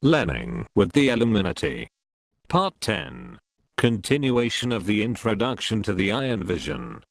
Learning with the Illuminati. Part 10. Continuation of the introduction to the eye and vision.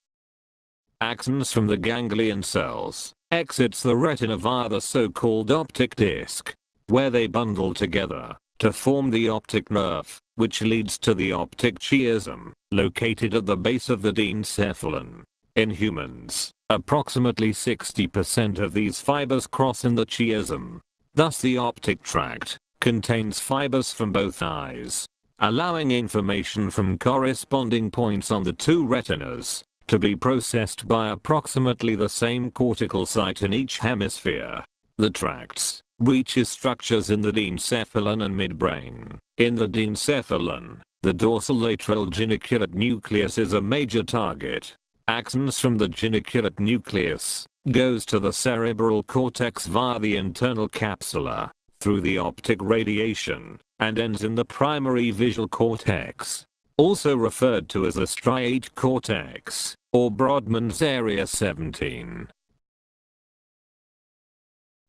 Axons from the ganglion cells exits the retina via the so-called optic disc, where they bundle together to form the optic nerve, which leads to the optic chiasm, located at the base of the diencephalon. In humans, approximately 60% of these fibers cross in the chiasm. Thus the optic tract contains fibers from both eyes, allowing information from corresponding points on the two retinas to be processed by approximately the same cortical site in each hemisphere. The tracts reaches structures in the diencephalon and midbrain. In the diencephalon, the dorsal lateral geniculate nucleus is a major target. Axons from the geniculate nucleus goes to the cerebral cortex via the internal capsula, through the optic radiation, and ends in the primary visual cortex, also referred to as the striate cortex, or Brodmann's area 17.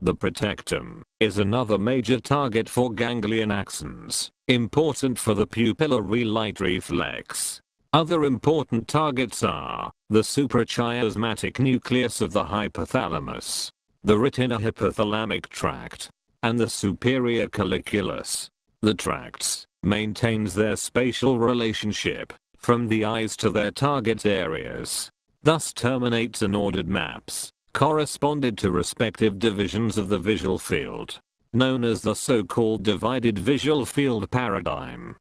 The pretectum is another major target for ganglion axons, important for the pupillary light reflex. Other important targets are the supra-chiasmatic nucleus of the hypothalamus, the retinohypothalamic tract, and the superior colliculus. The tracts maintains their spatial relationship from the eyes to their target areas, thus terminates in ordered maps corresponded to respective divisions of the visual field, known as the so-called divided visual field paradigm.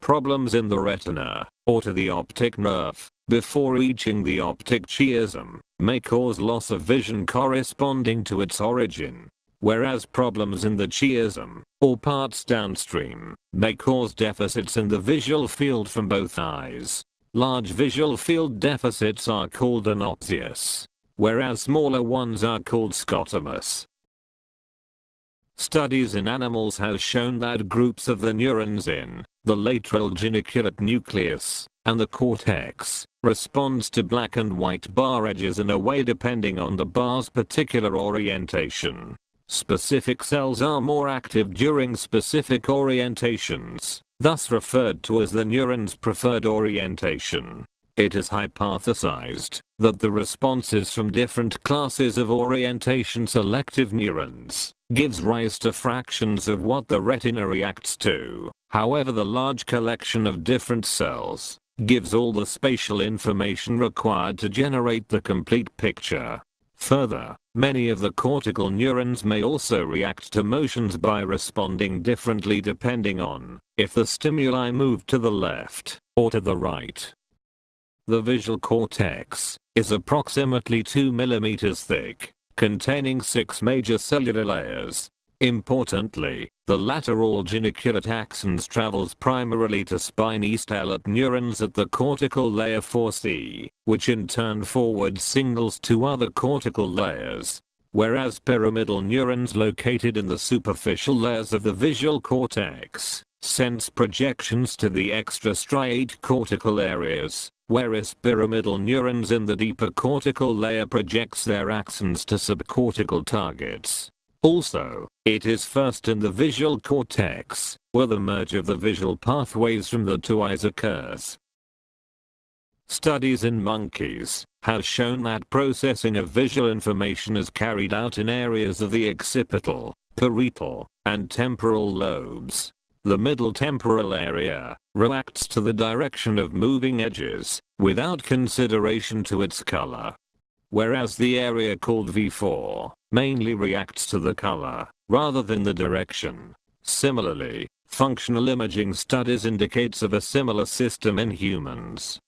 Problems in the retina, or to the optic nerve, before reaching the optic chiasm, may cause loss of vision corresponding to its origin, whereas problems in the chiasm, or parts downstream, may cause deficits in the visual field from both eyes. Large visual field deficits are called anoxious, whereas smaller ones are called scotomus. Studies in animals have shown that groups of the neurons in the lateral geniculate nucleus and the cortex responds to black and white bar edges in a way depending on the bar's particular orientation. Specific cells are more active during specific orientations, thus referred to as the neuron's preferred orientation. It is hypothesized that the responses from different classes of orientation selective neurons gives rise to fractions of what the retina reacts to. However, the large collection of different cells gives all the spatial information required to generate the complete picture. Further, many of the cortical neurons may also react to motions by responding differently depending on if the stimuli move to the left or to the right. The visual cortex is approximately 2 mm thick, containing 6 major cellular layers. Importantly, the lateral geniculate axons travels primarily to spiny stellate neurons at the cortical layer 4C, which in turn forward signals to other cortical layers, whereas pyramidal neurons located in the superficial layers of the visual cortex sense projections to the extrastriate cortical areas, whereas pyramidal neurons in the deeper cortical layer projects their axons to subcortical targets. Also, it is first in the visual cortex, where the merge of the visual pathways from the two eyes occurs. Studies in monkeys have shown that processing of visual information is carried out in areas of the occipital, parietal, and temporal lobes. The middle temporal area reacts to the direction of moving edges, without consideration to its color, whereas the area called V4 mainly reacts to the color, rather than the direction. Similarly, functional imaging studies indicates of a similar system in humans.